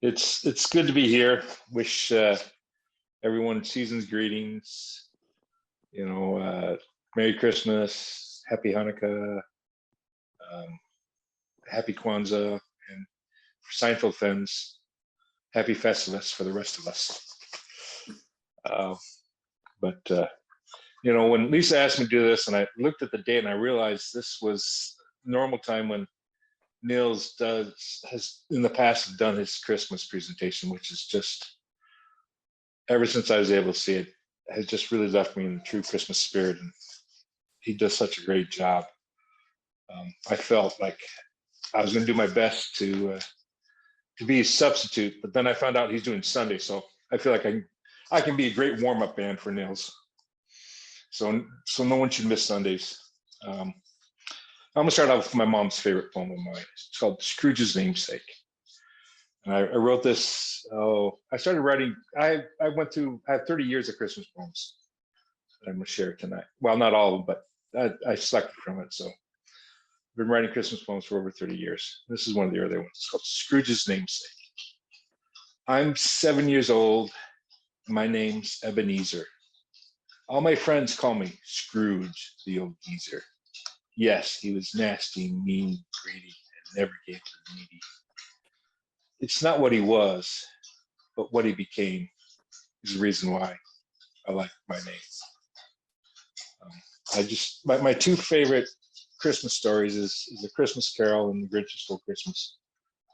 It's good to be here. Wish everyone season's greetings. Merry Christmas, Happy Hanukkah, um, Happy Kwanzaa, and for Seinfeld fans, Happy Festivus for the rest of us. But when Lisa asked me to do this, and I looked at the date, and I realized this was normal time when Niels has in the past done his Christmas presentation, which is just, ever since I was able to see it, has just really left me in the true Christmas spirit, and he does such a great job. I felt like I was going to do my best to be a substitute, but then I found out he's doing Sunday, so I feel like I can be a great warm-up band for Niels. So no one should miss Sundays. I'm gonna start out with my mom's favorite poem of mine. It's called Scrooge's Namesake. And I wrote this, I started writing, I have 30 years of Christmas poems that I'm gonna share tonight. Well, not all of them, but I selected from it. So I've been writing Christmas poems for over 30 years. This is one of the earlier ones. It's called Scrooge's Namesake. I'm 7 years old. My name's Ebenezer. All my friends call me Scrooge, the old geezer. Yes, he was nasty, mean, greedy, and never gave to the needy. It's not what he was, but what he became is the reason why I like my name. My two favorite Christmas stories is A Christmas Carol and The Grinch Who Stole Christmas.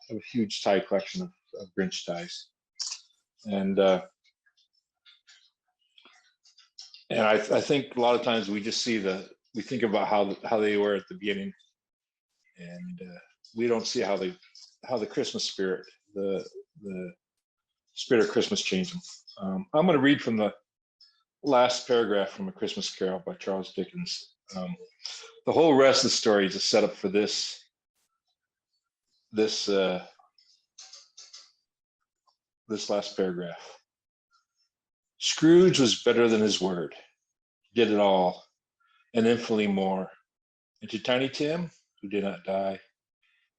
I have a huge tie collection of Grinch ties. And I think a lot of times we just we think about how they were at the beginning, and we don't see how the Christmas spirit, the spirit of Christmas changed them. I'm going to read from the last paragraph from A Christmas Carol by Charles Dickens. The whole rest of the story is a setup for this last paragraph. Scrooge was better than his word. He did it all, and infinitely more. And to Tiny Tim, who did not die,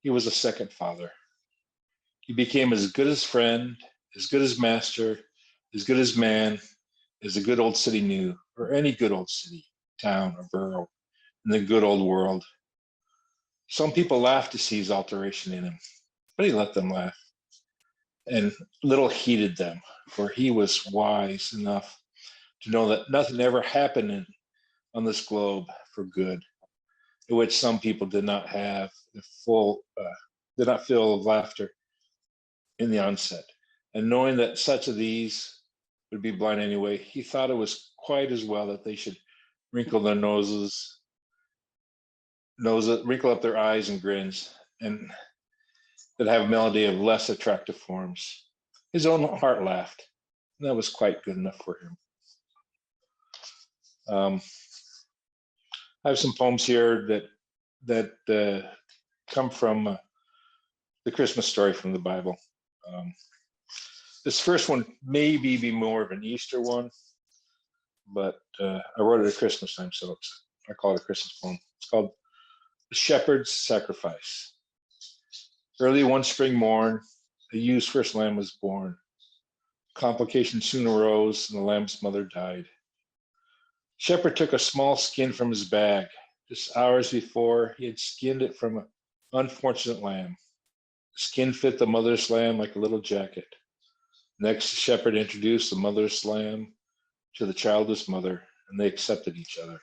he was a second father. He became as good as friend, as good as master, as good as man, as a good old city knew, or any good old city, town, or borough in the good old world. Some people laughed to see his alteration in him, but he let them laugh, and little heeded them, for he was wise enough to know that nothing ever happened on this globe for good, in which some people did not feel laughter in the onset. And knowing that such of these would be blind anyway, he thought it was quite as well that they should wrinkle their wrinkle up their eyes and grins, and that have a melody of less attractive forms. His own heart laughed, and that was quite good enough for him. I have some poems here that come from the Christmas story from the Bible. This first one maybe be more of an Easter one, but I wrote it at Christmas time, so I call it a Christmas poem. It's called The Shepherd's Sacrifice. Early one spring morn, a ewe's first lamb was born. Complications soon arose, and the lamb's mother died. Shepherd took a small skin from his bag. Just hours before, he had skinned it from an unfortunate lamb. The skin fit the mother's lamb like a little jacket. Next, the shepherd introduced the mother's lamb to the childless mother, and they accepted each other.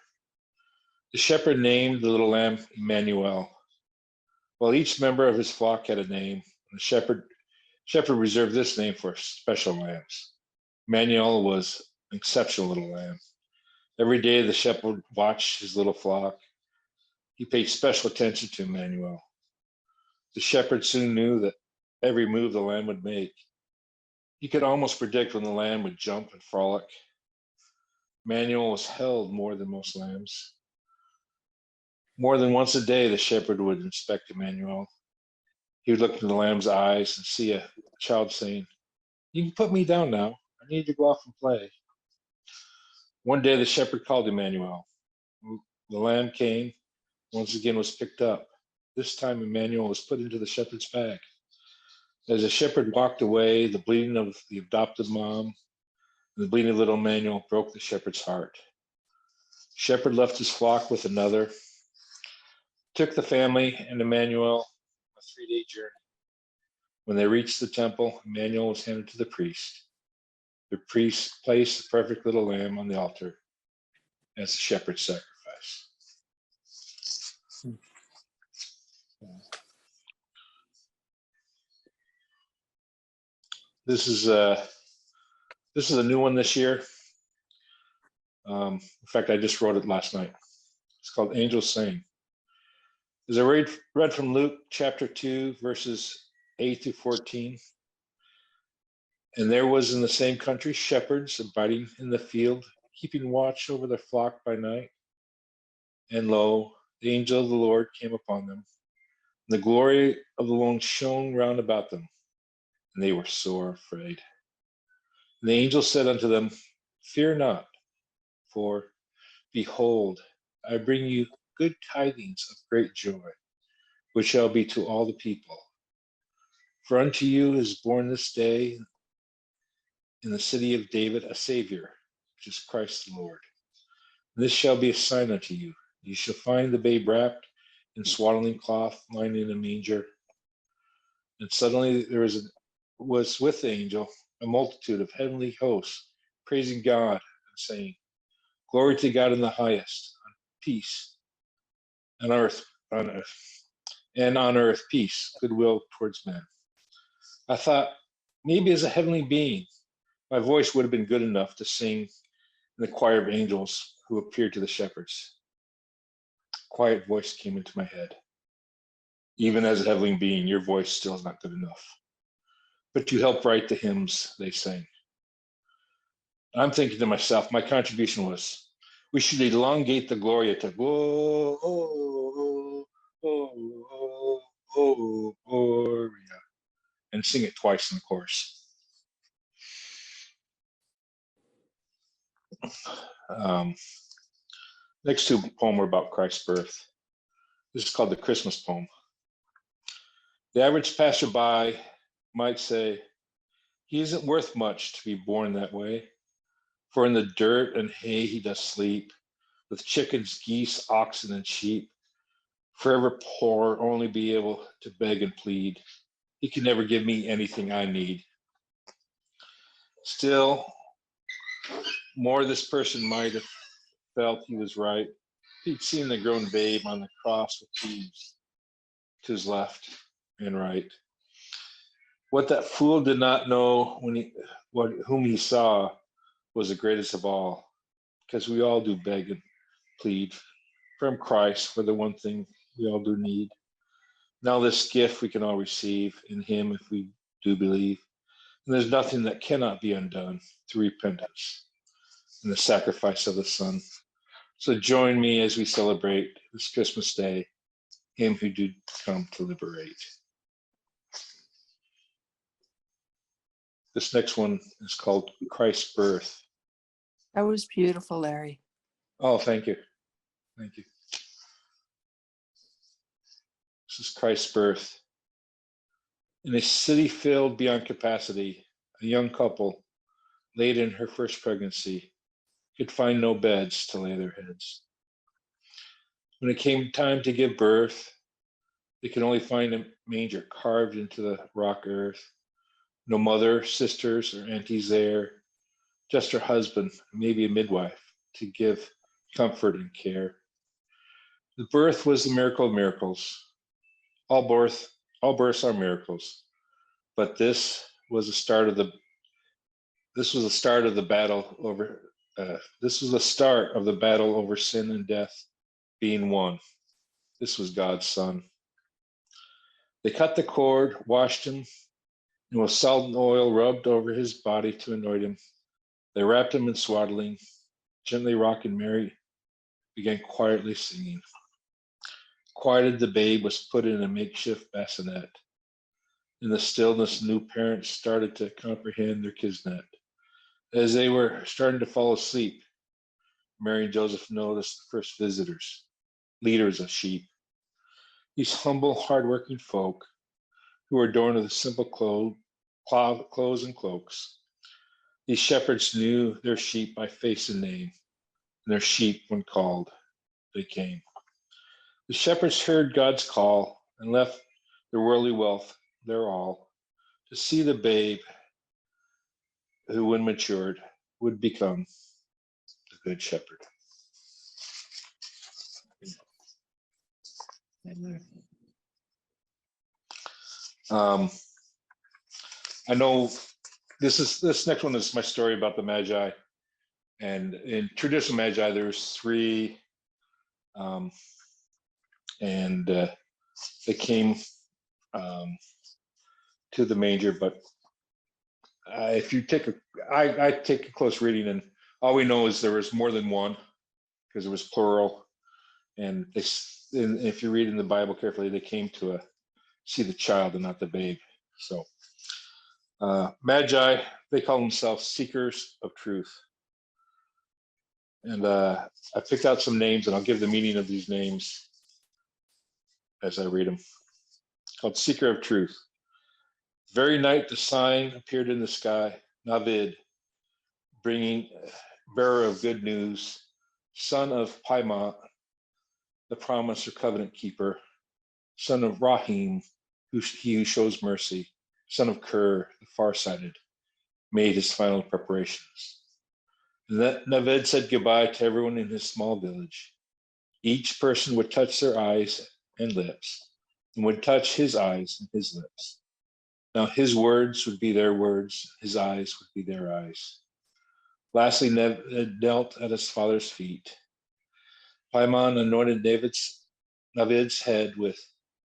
The shepherd named the little lamb Emmanuel. While each member of his flock had a name, the shepherd reserved this name for special lambs. Emmanuel was an exceptional little lamb. Every day the shepherd watched his little flock. He paid special attention to Emmanuel. The shepherd soon knew that every move the lamb would make. He could almost predict when the lamb would jump and frolic. Emmanuel was held more than most lambs. More than once a day, the shepherd would inspect Emmanuel. He would look into the lamb's eyes and see a child saying, "You can put me down now. I need to go off and play." One day, the shepherd called Emmanuel. The lamb came, once again was picked up. This time, Emmanuel was put into the shepherd's bag. As the shepherd walked away, the bleeding of the adopted mom and the bleeding of little Emmanuel broke the shepherd's heart. Shepherd left his flock with another, took the family and Emmanuel a 3-day journey. When they reached the temple, Emmanuel was handed to the priest. The priest placed the perfect little lamb on the altar as a shepherd's sacrifice. This is a new one this year. In fact, I just wrote it last night. It's called Angels Sing. As I read from Luke chapter 2, verses 8 through 14. And there was in the same country shepherds abiding in the field, keeping watch over their flock by night. And lo, the angel of the Lord came upon them. And the glory of the Lord shone round about them, and they were sore afraid. And the angel said unto them, Fear not, for behold, I bring you good tidings of great joy, which shall be to all the people. For unto you is born this day in the city of David a Savior, which is Christ the Lord. And this shall be a sign unto you. You shall find the babe wrapped in swaddling cloth, lying in a manger. And suddenly there was with the angel a multitude of heavenly hosts, praising God and saying, Glory to God in the highest, peace on earth, and on earth peace, goodwill towards men. I thought, maybe as a heavenly being, my voice would have been good enough to sing in the choir of angels who appeared to the shepherds. A quiet voice came into my head. Even as a heavenly being, your voice still is not good enough. But you help write the hymns they sang. I'm thinking to myself, my contribution was, we should elongate the Gloria to oh, oh, oh, oh, oh, Gloria, and sing it twice in the chorus. Next two poem are about Christ's birth. This is called the Christmas poem. The average passerby might say, he isn't worth much to be born that way, for in the dirt and hay he does sleep, with chickens, geese, oxen, and sheep, forever poor, only be able to beg and plead. He can never give me anything I need. Still, more this person might have felt he was right. He'd seen the grown babe on the cross with thieves to his left and right. What that fool did not know whom he saw was the greatest of all, because we all do beg and plead from Christ for the one thing we all do need. Now this gift we can all receive in him if we do believe. And there's nothing that cannot be undone through repentance and the sacrifice of the Son. So join me as we celebrate this Christmas day, him who did come to liberate. This next one is called Christ's Birth. That was beautiful, Larry. Oh, thank you. Thank you. This is Christ's birth. In a city filled beyond capacity, a young couple, late in her first pregnancy, could find no beds to lay their heads. When it came time to give birth, they could only find a manger carved into the rock earth. No mother, sisters, or aunties there, just her husband, maybe a midwife, to give comfort and care. The birth was the miracle of miracles. All births are miracles, but this was the start of the battle over sin and death being won. This was God's Son. They cut the cord, washed him, and with salt and oil rubbed over his body to anoint him. They wrapped him in swaddling, gently rocking Mary, began quietly singing. Quieted, the babe was put in a makeshift bassinet. In the stillness, new parents started to comprehend their kismet. As they were starting to fall asleep, Mary and Joseph noticed the first visitors, leaders of sheep. These humble, hardworking folk who were adorned with simple clothes and cloaks. These shepherds knew their sheep by face and name, and their sheep, when called, they came. The shepherds heard God's call and left their worldly wealth, their all, to see the babe who, when matured, would become the good shepherd. I know this next one is my story about the Magi, and in traditional Magi, there's three, and they came to the manger. But if you take I take a close reading, and all we know is there was more than one because it was plural, and if you read in the Bible carefully, they came to see the child and not the babe. So Magi, they call themselves seekers of truth. And I picked out some names, and I'll give the meaning of these names as I read them. Called Seeker of Truth. Very night the sign appeared in the sky, Navid, bringing bearer of good news, son of Paimon, the promise or covenant keeper, son of Rahim, he who shows mercy, son of Ker, the farsighted, made his final preparations. Navid said goodbye to everyone in his small village. Each person would touch their eyes and lips, and would touch his eyes and his lips. Now his words would be their words, his eyes would be their eyes. Lastly, Navid knelt at his father's feet. Paimon anointed Navid's head with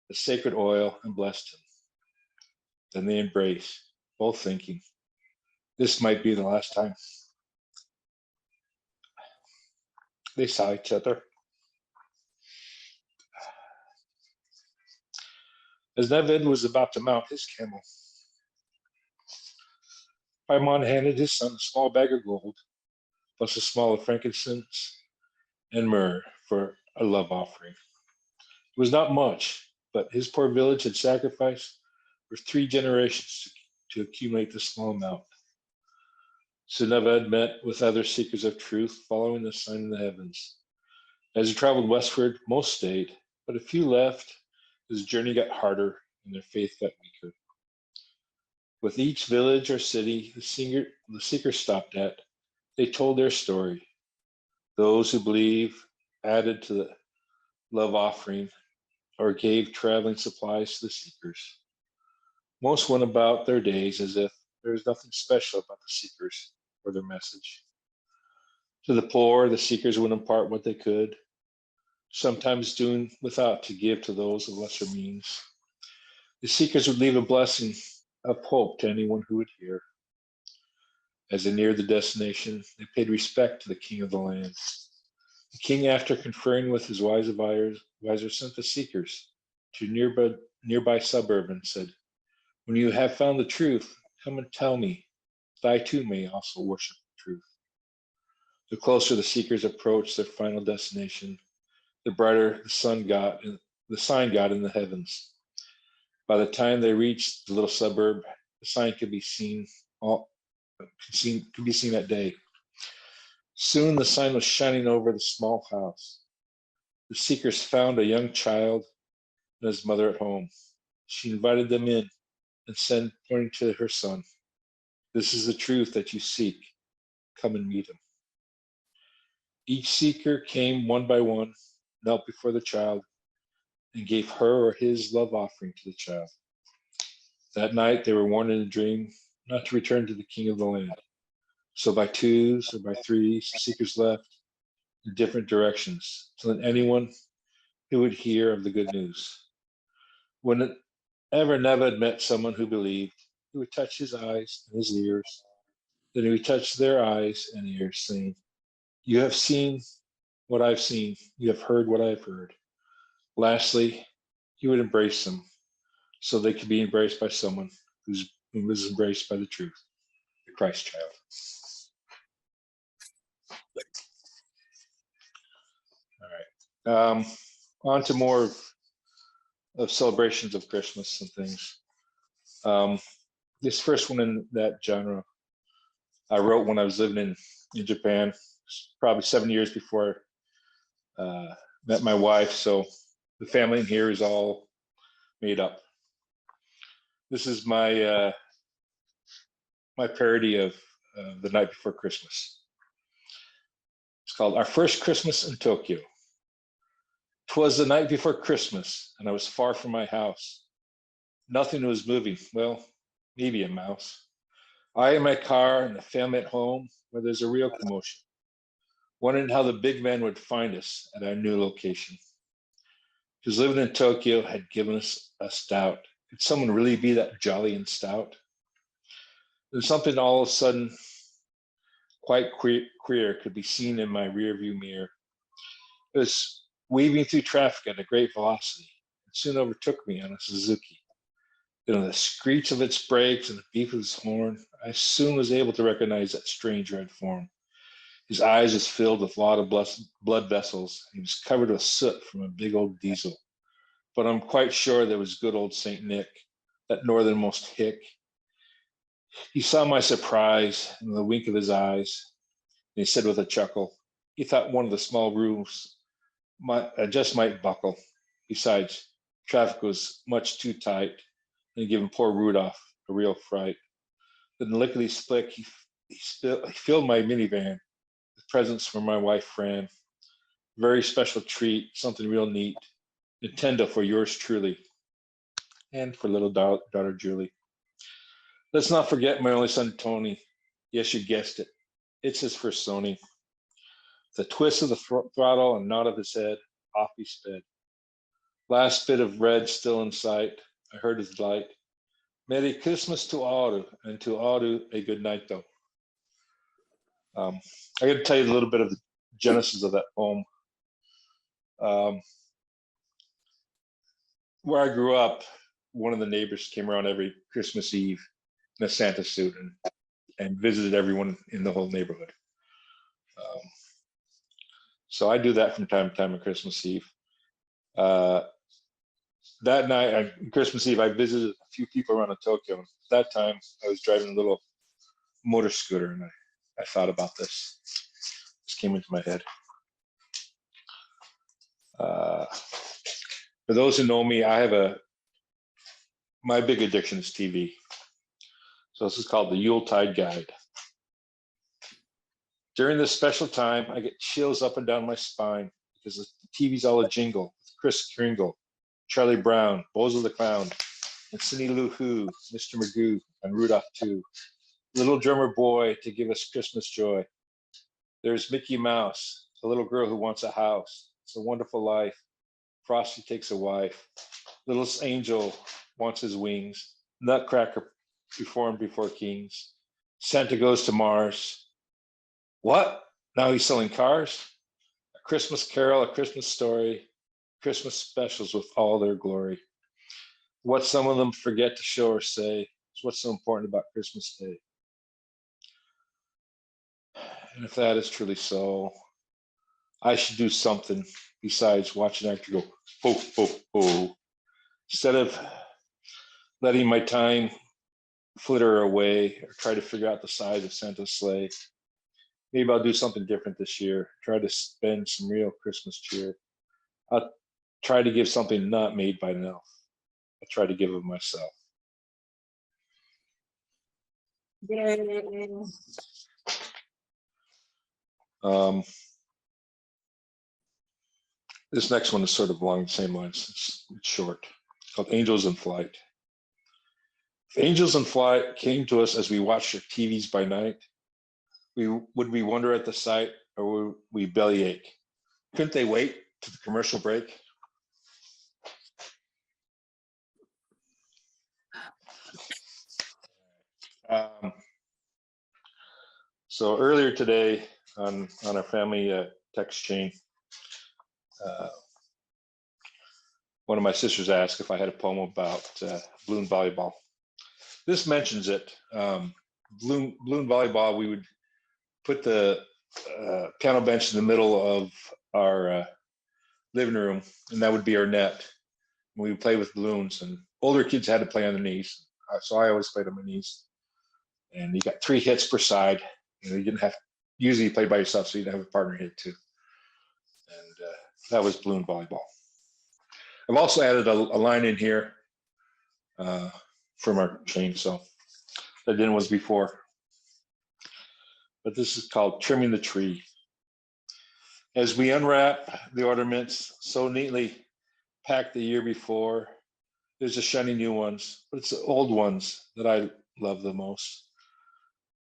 the sacred oil and blessed him. Then they embraced, both thinking, this might be the last time they saw each other. As Navid was about to mount his camel, Paimon handed his son a small bag of gold, plus a small of frankincense and myrrh for a love offering. It was not much, but his poor village had sacrificed for 3 generations to accumulate this small amount. So Navid met with other seekers of truth, following the sign in the heavens. As he traveled westward, most stayed, but a few left. His journey got harder, and their faith got weaker. With each village or city the seekers stopped at, they told their story. Those who believe added to the love offering or gave traveling supplies to the seekers. Most went about their days as if there was nothing special about the seekers or their message. To the poor, the seekers would impart what they could, sometimes doing without to give to those of lesser means. The seekers would leave a blessing of hope to anyone who would hear. As they neared the destination, they paid respect to the king of the land. The king, after conferring with his wise advisor, sent the seekers to a nearby suburb and said, when you have found the truth, come and tell me, that I too may also worship the truth. The closer the seekers approached their final destination, the brighter the sign got in the heavens. By the time they reached the little suburb, the sign could be seen that day. Soon the sign was shining over the small house. The seekers found a young child and his mother at home. She invited them in and said, pointing to her son, this is the truth that you seek. Come and meet him. Each seeker came one by one, knelt before the child, and gave her or his love offering to the child. That night they were warned in a dream not to return to the king of the land. So by twos or by threes, the seekers left in different directions to let anyone who would hear of the good news. Whenever Navid met someone who believed, he would touch his eyes and his ears. Then he would touch their eyes and ears, saying, you have seen what I've seen. You have heard what I've heard. Lastly, he would embrace them so they could be embraced by someone who was embraced by the truth, the Christ child. All right. On to more of celebrations of Christmas and things. Um, this first one in that genre, I wrote when I was living in Japan, probably 7 years before I met my wife. So the family in here is all made up. This is my parody of The Night Before Christmas. It's called Our First Christmas in Tokyo. 'Twas the night before Christmas, and I was far from my house. Nothing was moving. Well, maybe a mouse. I in my car and the family at home, where there's a real commotion, wondering how the big man would find us at our new location. Because living in Tokyo had given us a stout. Could someone really be that jolly and stout? There's something all of a sudden quite queer could be seen in my rearview mirror. It was weaving through traffic at a great velocity. It soon overtook me on a Suzuki. The screech of its brakes and the beep of its horn, I soon was able to recognize that strange red form. His eyes was filled with a lot of blood vessels. He was covered with soot from a big old diesel. But I'm quite sure that was good old St. Nick, that northernmost hick. He saw my surprise in the wink of his eyes, and he said with a chuckle, he thought one of the small roofs just might buckle. Besides, traffic was much too tight, and giving poor Rudolph a real fright. Then lickety split, he filled my minivan with presents for my wife Fran. Very special treat, something real neat. Nintendo for yours truly, and for little daughter Julie. Let's not forget my only son Tony. Yes, you guessed it. It's his first Sony. The twist of the throttle and nod of his head, off he sped. Last bit of red still in sight. I heard his light. Merry Christmas to all, and to all a good night, though. I got to tell you a little bit of the genesis of that poem. Where I grew up, one of the neighbors came around every Christmas Eve in a Santa suit and visited everyone in the whole neighborhood. So I do that from time to time on Christmas Eve. That night, Christmas Eve, I visited a few people around in Tokyo. At that time, I was driving a little motor scooter, and I thought about this. This came into my head. For those who know me, my big addiction is TV. So this is called the Yuletide Guide. During this special time, I get chills up and down my spine because the TV's all a jingle with Kris Kringle, Charlie Brown, Bozo the Clown, and Cindy Lou Who, Mr. Magoo, and Rudolph too. Little drummer boy to give us Christmas joy. There's Mickey Mouse, a little girl who wants a house. It's a wonderful life. Frosty takes a wife. Little angel wants his wings. Nutcracker performed before kings. Santa goes to Mars. What? Now he's selling cars? A Christmas carol, a Christmas story, Christmas specials with all their glory. What some of them forget to show or say is what's so important about Christmas Day. And if that is truly so, I should do something besides watch an actor go, ho, ho, ho. Instead of letting my time flitter away or try to figure out the size of Santa's sleigh, maybe I'll do something different this year. Try to spend some real Christmas cheer. I'll try to give something not made by an elf. I'll try to give of myself. This next one is sort of along the same lines. It's short. It's called Angels in Flight. If angels in flight came to us as we watched our TVs by night, would we wonder at the sight, or would we bellyache? Couldn't they wait to the commercial break? So earlier today on our family text chain, one of my sisters asked if I had a poem about balloon volleyball. This mentions it. Balloon volleyball, we would put the piano bench in the middle of our living room, and that would be our net. We would play with balloons, and older kids had to play on their knees. So I always played on my knees. And you got 3 hits per side. You didn't have, usually you played by yourself, so you didn't have a partner hit too. And that was balloon volleyball. I've also added a line in here from our chain, so that didn't was before. But this is called trimming the tree. As we unwrap the ornaments so neatly packed the year before, there's the shiny new ones, but it's the old ones that I love the most.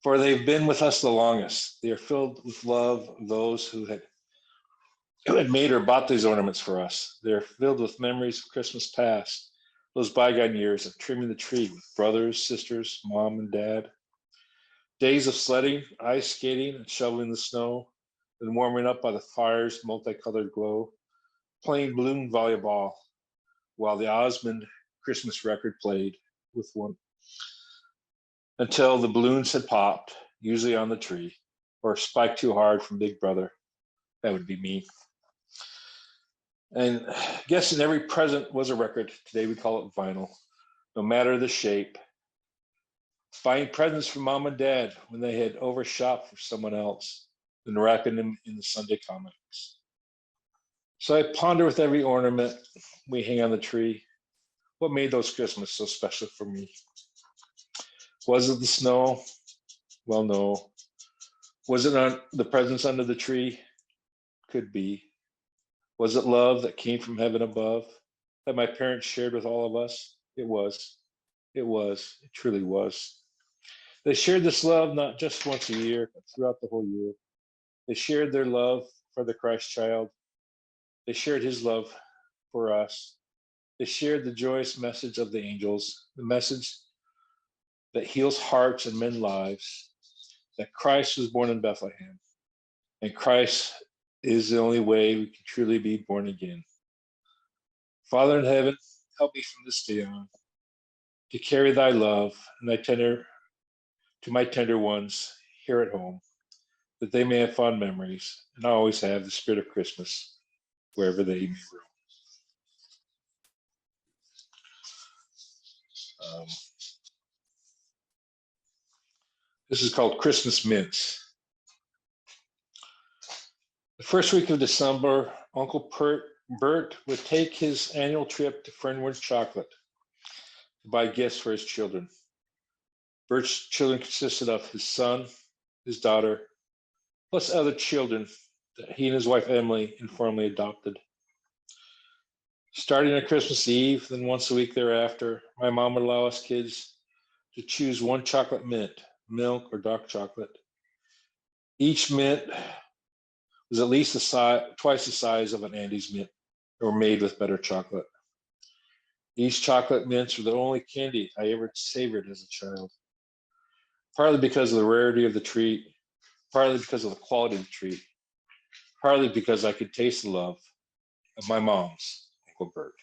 For they've been with us the longest. They are filled with love of those who had made or bought these ornaments for us. They're filled with memories of Christmas past, those bygone years of trimming the tree with brothers, sisters, mom, and dad. Days of sledding, ice skating, and shoveling the snow, and warming up by the fire's multicolored glow, playing balloon volleyball while the Osmond Christmas record played with one, until the balloons had popped, usually on the tree, or spiked too hard from Big Brother. That would be me. And guessing every present was a record. Today we call it vinyl, no matter the shape. Buying presents for mom and dad when they had overshot for someone else, and wrapping them in the Sunday comics. So I ponder with every ornament we hang on the tree, what made those Christmas so special for me? Was it the snow? Well, no. Was it on the presents under the tree? Could be. Was it love that came from heaven above that my parents shared with all of us? It was. It was. It truly was. They shared this love not just once a year, but throughout the whole year. They shared their love for the Christ child. They shared his love for us. They shared the joyous message of the angels, the message that heals hearts and mends lives, that Christ was born in Bethlehem, and Christ is the only way we can truly be born again. Father in heaven, help me from this day on to carry thy love and thy tender to my tender ones here at home, that they may have fond memories and always have the spirit of Christmas wherever they may roam. This is called Christmas Mints. The first week of December, Uncle Bert would take his annual trip to Fernwood Chocolate to buy gifts for his children. Bert's children consisted of his son, his daughter, plus other children that he and his wife Emily informally adopted. Starting on Christmas Eve, then once a week thereafter, my mom would allow us kids to choose one chocolate mint, milk or dark chocolate. Each mint was at least twice the size of an Andes mint, or made with better chocolate. These chocolate mints were the only candy I ever savored as a child, partly because of the rarity of the treat, partly because of the quality of the treat, partly because I could taste the love of my mom's Uncle Bert.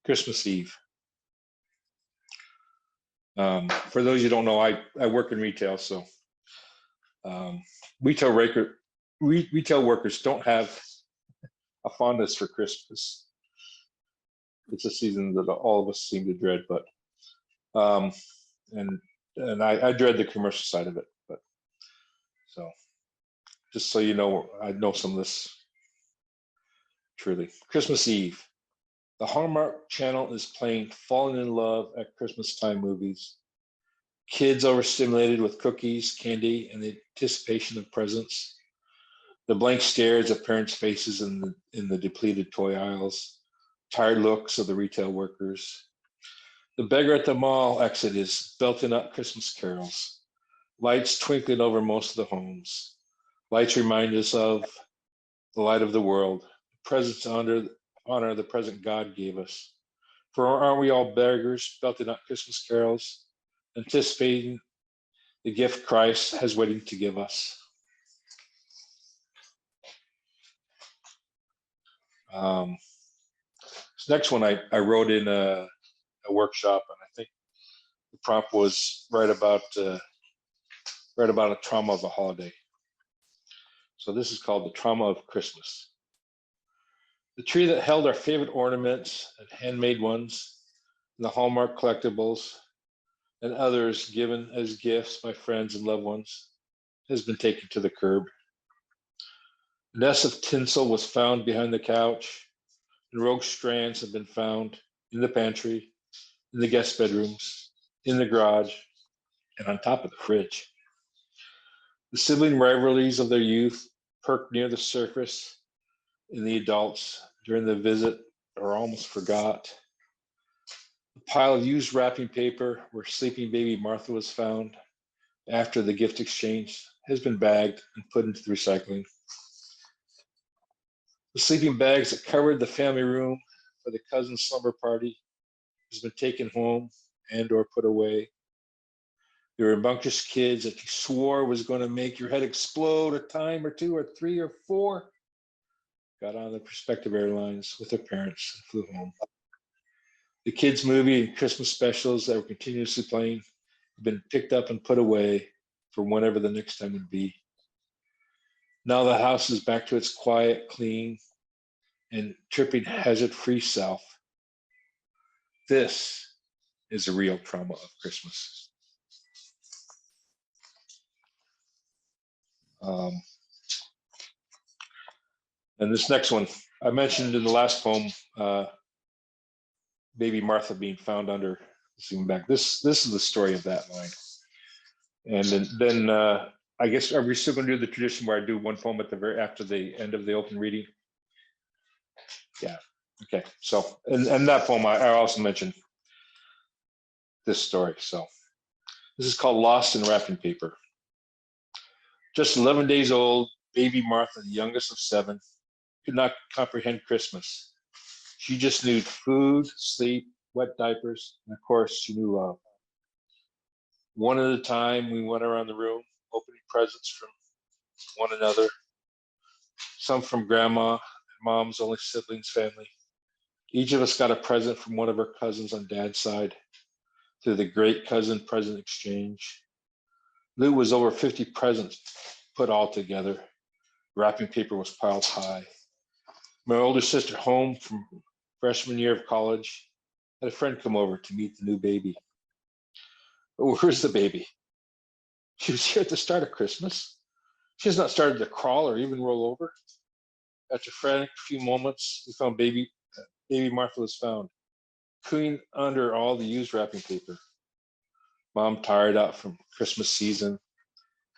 Christmas Eve. For those you don't know, I work in retail, so retail workers don't have a fondness for Christmas. It's a season that all of us seem to dread, but and I dread the commercial side of it. But so just so you know, I know some of this truly. Christmas Eve. The Hallmark Channel is playing Falling in Love at Christmas Time movies. Kids overstimulated with cookies, candy, and the anticipation of presents. The blank stares of parents' faces in the depleted toy aisles. Tired looks of the retail workers. The beggar at the mall exit is belting up Christmas carols. Lights twinkling over most of the homes. Lights remind us of the light of the world. Presents honor the present God gave us. For aren't we all beggars belting up Christmas carols, anticipating the gift Christ has waiting to give us? This next one I wrote in a workshop, and I think the prompt was write about a trauma of a holiday. So this is called the trauma of Christmas. The tree that held our favorite ornaments and handmade ones, and the Hallmark collectibles, and others given as gifts by friends and loved ones, has been taken to the curb. A nest of tinsel was found behind the couch, and rogue strands have been found in the pantry, in the guest bedrooms, in the garage, and on top of the fridge. The sibling rivalries of their youth perked near the surface in the adults during the visit are almost forgot. The pile of used wrapping paper where sleeping baby Martha was found after the gift exchange has been bagged and put into the recycling. The sleeping bags that covered the family room for the cousin's slumber party has been taken home and or put away. There were rambunctious kids that you swore was going to make your head explode a time or two or three or four. Got on the prospective airlines with their parents and flew home. The kids' movie and Christmas specials that were continuously playing have been picked up and put away for whenever the next time would be. Now the house is back to its quiet, clean, and tripping hazard-free self. This is the real trauma of Christmas. And this next one, I mentioned in the last poem, baby Martha being found under, zoom back. This is the story of that line. And then I guess, are we still going to do the tradition where I do one poem at the very after the end of the open reading? Yeah. Okay. So, and that poem, I also mentioned this story. So, this is called Lost in Wrapping Paper. Just 11 days old, baby Martha, the youngest of 7, could not comprehend Christmas. She just knew food, sleep, wet diapers, and of course, she knew love. One at a time, we went around the room, opening presents from one another, some from grandma and mom's only siblings family. Each of us got a present from one of our cousins on dad's side through the great cousin present exchange. Lou was over 50 presents put all together. Wrapping paper was piled high. My older sister, home from freshman year of college, had a friend come over to meet the new baby. But where's the baby? She was here at the start of Christmas. She has not started to crawl or even roll over. After a frantic few moments, we found baby Martha was found, cooing under all the used wrapping paper. Mom, tired out from Christmas season,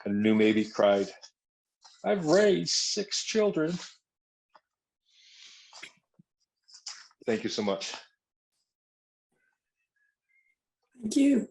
and new baby cried, "I've raised 6 children." Thank you so much. Thank you.